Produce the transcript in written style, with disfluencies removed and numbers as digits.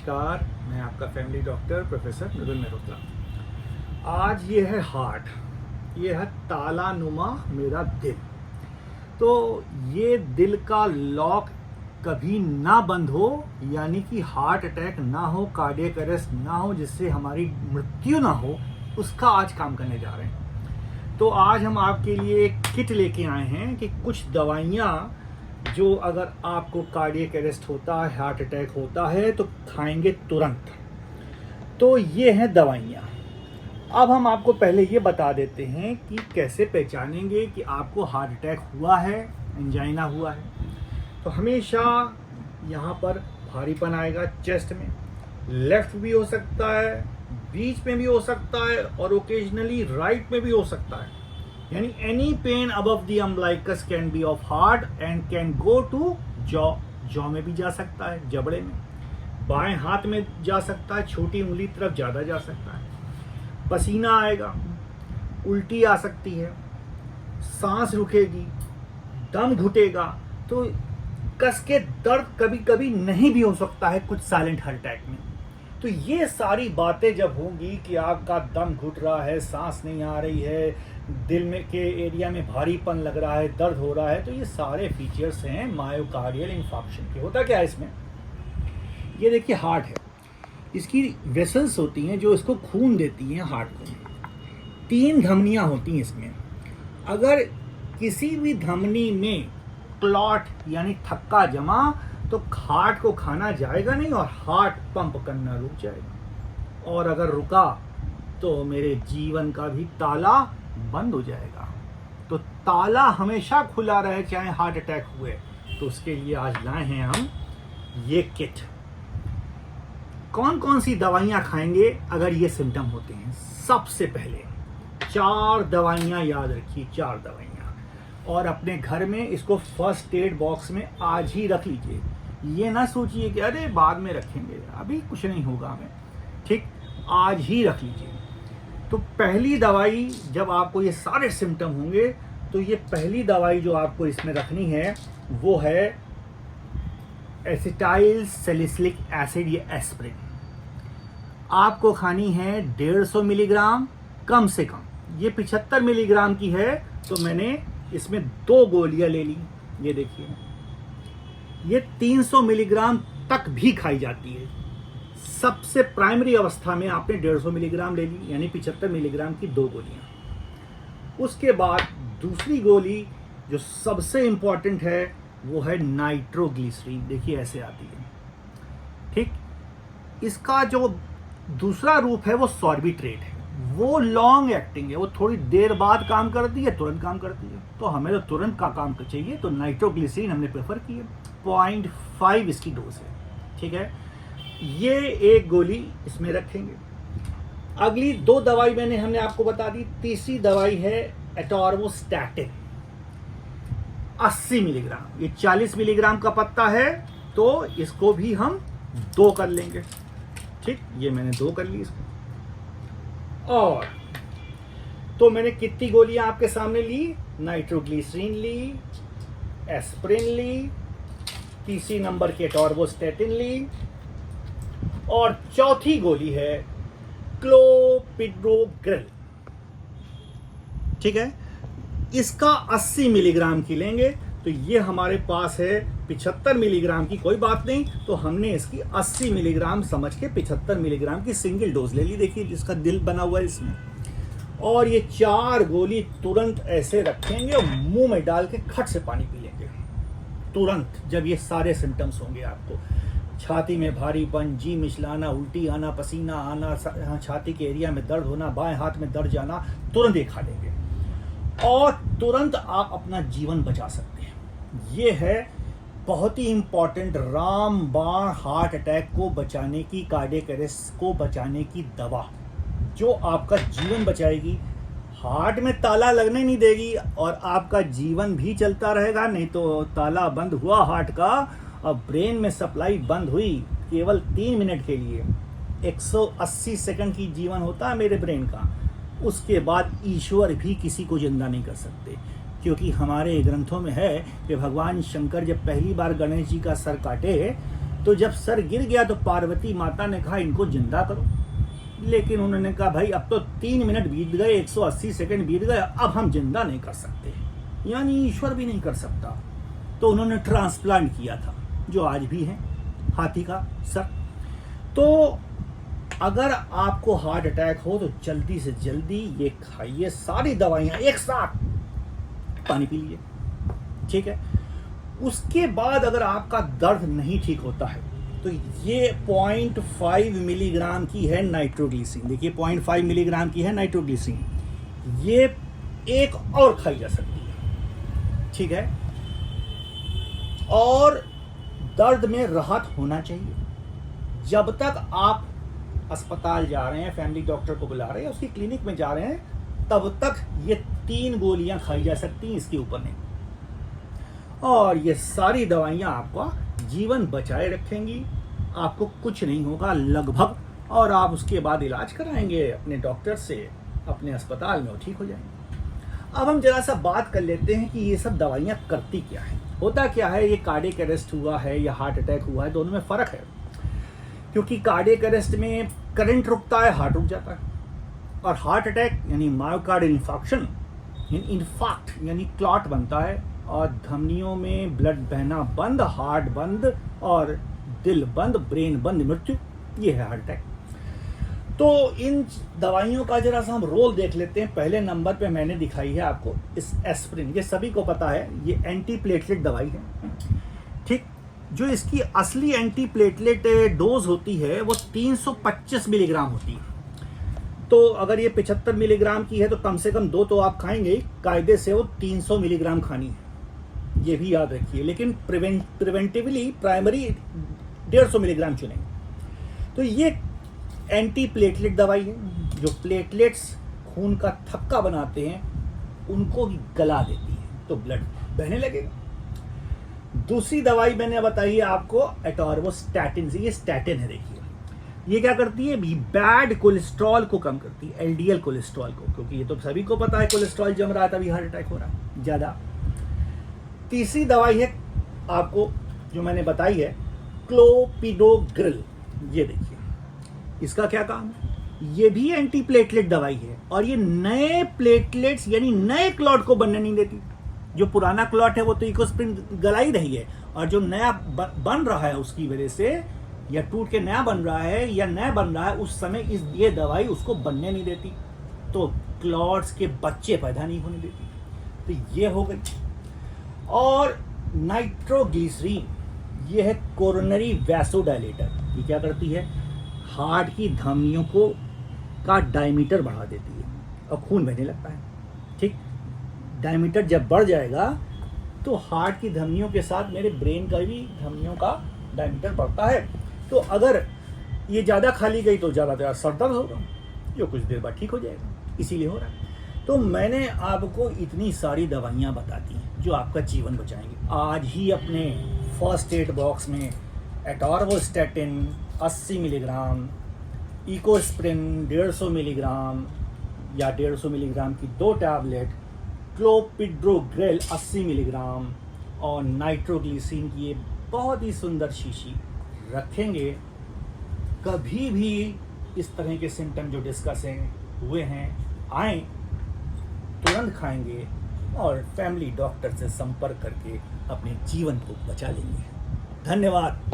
नमस्कार, मैं आपका फैमिली डॉक्टर प्रोफेसर मृदुल मेहरोत्रा। आज ये है हार्ट, ये है ताला नुमा मेरा दिल। तो ये दिल का लॉक कभी ना बंद हो, यानी कि हार्ट अटैक ना हो, कार्डियक अरेस्ट ना हो, जिससे हमारी मृत्यु ना हो, उसका आज काम करने जा रहे हैं। तो आज हम आपके लिए एक किट लेके आए हैं कि कुछ दवाइयाँ जो अगर आपको कार्डियक अरेस्ट होता है, हार्ट अटैक होता है, तो खाएंगे तुरंत। तो ये हैं दवाइयाँ। अब हम आपको पहले ये बता देते हैं कि कैसे पहचानेंगे कि आपको हार्ट अटैक हुआ है, एंजाइना हुआ है। तो हमेशा यहाँ पर भारीपन आएगा चेस्ट में, लेफ्ट भी हो सकता है, बीच में भी हो सकता है और ओकेजनली राइट में भी हो सकता है। यानी any pain above the umbilicus can be of heart and can go to jaw में भी जा सकता है, जबड़े में, बाएं हाथ में जा सकता है, छोटी उंगली तरफ ज़्यादा जा सकता है। पसीना आएगा, उल्टी आ सकती है, सांस रुकेगी, दम घुटेगा। तो कस के दर्द कभी कभी नहीं भी हो सकता है कुछ साइलेंट हार्ट अटैक में। तो ये सारी बातें जब होंगी कि आपका दम घुट रहा है, सांस नहीं आ रही है, दिल में के एरिया में भारीपन लग रहा है, दर्द हो रहा है, तो ये सारे फीचर्स हैं मायोकार्डियल इंफार्क्शन के। होता क्या है इसमें, ये देखिए हार्ट है, इसकी वेसल्स होती हैं जो इसको खून देती हैं हार्ट को। 3 धमनियाँ होती हैं इसमें। अगर किसी भी धमनी में क्लॉट यानी थक्का जमा, तो हार्ट को खाना जाएगा नहीं और हार्ट पंप करना रुक जाएगा। और अगर रुका तो मेरे जीवन का भी ताला बंद हो जाएगा। तो ताला हमेशा खुला रहे चाहे हार्ट अटैक हुए। तो उसके लिए आज लाए हैं हम ये किट। कौन कौन सी दवाइयाँ खाएंगे अगर ये सिम्टम होते हैं? सबसे पहले 4 दवाइयाँ याद रखिए, 4 दवाइयाँ। और अपने घर में इसको फर्स्ट एड बॉक्स में आज ही रख लीजिए। ये ना सोचिए कि अरे बाद में रखेंगे, अभी कुछ नहीं होगा हमें, ठीक, आज ही रख लीजिए। तो पहली दवाई, जब आपको ये सारे सिम्टम होंगे, तो ये पहली दवाई जो आपको इसमें रखनी है वो है एसिटाइल सैलिसिलिक एसिड या एस्प्रिन। आपको खानी है 150 मिलीग्राम कम से कम। ये 75 मिलीग्राम की है, तो मैंने इसमें 2 गोलियां ले ली। ये देखिए, ये 300 मिलीग्राम तक भी खाई जाती है। सबसे प्राइमरी अवस्था में आपने 150 मिलीग्राम ले ली, यानी 75 मिलीग्राम की 2 गोलियां। उसके बाद दूसरी गोली जो सबसे इंपॉर्टेंट है वो है नाइट्रोग्लिसरीन। देखिए ऐसे आती है, ठीक। इसका जो दूसरा रूप है वो सॉर्बिट्रेट है। वो लॉन्ग एक्टिंग है, वो थोड़ी देर बाद काम करती है, तुरंत काम करती है। तो हमें तो तुरंत का काम चाहिए, तो नाइट्रोग्लिसरीन हमने प्रेफर की है। 0.5 इसकी डोज है, ठीक है। ये एक गोली इसमें रखेंगे। अगली 2 दवाई हमने आपको बता दी। तीसरी दवाई है एटोर्मोस्टैटिन, 80 मिलीग्राम। ये 40 मिलीग्राम का पत्ता है, तो इसको भी हम 2 कर लेंगे, ठीक। ये मैंने 2 कर ली इसको। और तो मैंने कितनी गोलियां आपके सामने ली? नाइट्रोग्लिसरीन ली, एस्प्रिन ली, तीसरी नंबर की एटोर्मोस्टैटिन ली, और चौथी गोली है क्लोपिडोग्रिल, ठीक है। इसका 80 मिलीग्राम की लेंगे। तो ये हमारे पास है 75 मिलीग्राम की, कोई बात नहीं, तो हमने इसकी 80 मिलीग्राम समझ के 75 मिलीग्राम की सिंगल डोज ले ली। देखिए जिसका दिल बना हुआ है इसमें। और ये 4 गोली तुरंत ऐसे रखेंगे और मुंह में डाल के खट से पानी पी लेंगे तुरंत, जब ये सारे सिम्टम्स होंगे आपको। छाती में भारीपन, जी मिचलाना, उल्टी आना, पसीना आना, छाती के एरिया में दर्द होना, बाएं हाथ में दर्द जाना, तुरंत ये खा लेंगे और तुरंत आप अपना जीवन बचा सकते हैं। ये है बहुत ही इंपॉर्टेंट रामबाण हार्ट अटैक को बचाने की, कार्डियक अरेस्ट को बचाने की दवा, जो आपका जीवन बचाएगी, हार्ट में ताला लगने नहीं देगी और आपका जीवन भी चलता रहेगा। नहीं तो ताला बंद हुआ हार्ट का और ब्रेन में सप्लाई बंद हुई केवल 3 मिनट के लिए। 180 सेकंड की जीवन होता है मेरे ब्रेन का। उसके बाद ईश्वर भी किसी को जिंदा नहीं कर सकते, क्योंकि हमारे ग्रंथों में है कि भगवान शंकर जब पहली बार गणेश जी का सर काटे तो जब सर गिर गया तो पार्वती माता ने कहा इनको जिंदा करो, लेकिन उन्होंने कहा भाई अब तो 3 मिनट बीत गए, 180 सेकंड बीत गए, अब हम जिंदा नहीं कर सकते, यानी ईश्वर भी नहीं कर सकता। तो उन्होंने ट्रांसप्लांट किया था, जो आज भी है, हाथी का सर। तो अगर आपको हार्ट अटैक हो तो जल्दी से जल्दी ये खाइए, सारी दवाइयां एक साथ, पानी पी लीजिए, ठीक है। उसके बाद अगर आपका दर्द नहीं ठीक होता है तो ये 0.5 मिलीग्राम की है नाइट्रोग्लिसरीन। देखिए 0.5 मिलीग्राम की है नाइट्रोग्लिसरीन, ये एक और खाई जा सकती है, ठीक है। और दर्द में राहत होना चाहिए। जब तक आप अस्पताल जा रहे हैं, फैमिली डॉक्टर को बुला रहे हैं, उसकी क्लिनिक में जा रहे हैं, तब तक ये 3 गोलियां खाई जा सकती हैं, इसके ऊपर नहीं। और ये सारी दवाइयां आपका जीवन बचाए रखेंगी, आपको कुछ नहीं होगा लगभग, और आप उसके बाद इलाज कराएंगे अपने डॉक्टर से, अपने अस्पताल में, वो ठीक हो जाएंगे। अब हम जरा सा बात कर लेते हैं कि ये सब दवाइयां करती क्या है, होता क्या है। ये कार्डियक अरेस्ट हुआ है या हार्ट अटैक हुआ है, दोनों में फ़र्क है। क्योंकि कार्डियक अरेस्ट में करंट रुकता है, हार्ट रुक जाता है, और हार्ट अटैक यानी मायोकार्डियल इंफाक्शन, इन्फाक्ट यानी क्लॉट बनता है, और धमनियों में ब्लड बहना बंद, हार्ट बंद, और दिल बंद, ब्रेन बंद, मृत्यु। ये है हार्ट अटैक। तो इन दवाइयों का जरा सा हम रोल देख लेते हैं। पहले नंबर पे मैंने दिखाई है आपको इस एस्प्रिन, ये सभी को पता है, ये एंटी प्लेटलेट दवाई है, ठीक। जो इसकी असली एंटी प्लेटलेट डोज होती है वो 325 मिलीग्राम होती है। तो अगर ये 75 मिलीग्राम की है तो कम से कम 2 तो आप खाएंगे, कायदे से वो 300 मिलीग्राम खानी है, ये भी याद रखिए। लेकिन प्रिवेंटिवली प्राइमरी 150 मिलीग्राम चुनेंगे। तो ये एंटी प्लेटलेट दवाई है, जो प्लेटलेट्स खून का थक्का बनाते हैं उनको गला देती है, तो ब्लड बहने लगेगा। दूसरी दवाई मैंने बताई है आपको एटोर्वोस्टैटिन, ये स्टैटिन है। देखिए ये क्या करती है, बैड कोलेस्ट्रॉल को कम करती है, एलडीएल कोलेस्ट्रॉल को, क्योंकि ये तो सभी को पता है कोलेस्ट्रॉल जम रहा है तभी हार्ट अटैक हो रहा है ज्यादा। तीसरी दवाई है आपको जो मैंने बताई है क्लोपिडोग्रिल, ये देखिए इसका क्या काम है, ये भी एंटी प्लेटलेट दवाई है, और ये नए प्लेटलेट्स यानी नए क्लॉट को बनने नहीं देती। जो पुराना क्लॉट है वो तो इकोस्प्रिन गला ही रही है, और जो नया बन रहा है उसकी वजह से, या टूट के नया बन रहा है या नया बन रहा है, उस समय ये दवाई उसको बनने नहीं देती, तो क्लॉट्स के बच्चे पैदा नहीं होने देती। तो ये हो गई। और नाइट्रोग्लिसरीन, ये है कोरोनरी वैसोडाइलेटर। ये क्या करती है, हार्ट की धमनियों को का डायमीटर बढ़ा देती है और खून बहने लगता है, ठीक। डायमीटर जब बढ़ जाएगा तो हार्ट की धमनियों के साथ मेरे ब्रेन का भी धमनियों का डायमीटर बढ़ता है। तो अगर ये ज़्यादा खाली गई तो ज़्यादा सर दर्द होगा, जो कुछ देर बाद ठीक हो जाएगा, इसीलिए हो रहा है। तो मैंने आपको इतनी सारी दवाइयाँ बता दी हैं जो आपका जीवन बचाएंगी। आज ही अपने फर्स्ट एड बॉक्स में एटोर्वोस्टैटिन 80 मिलीग्राम, इकोस्प्रिन 150 मिलीग्राम या 150 मिलीग्राम की 2 टैबलेट, क्लोपिडोग्रिल 80 मिलीग्राम और नाइट्रोग्लिसरीन की ये बहुत ही सुंदर शीशी रखेंगे। कभी भी इस तरह के सिम्टम जो डिस्कस हुए हैं आए, तुरंत खाएंगे और फैमिली डॉक्टर से संपर्क करके अपने जीवन को बचा लेंगे। धन्यवाद।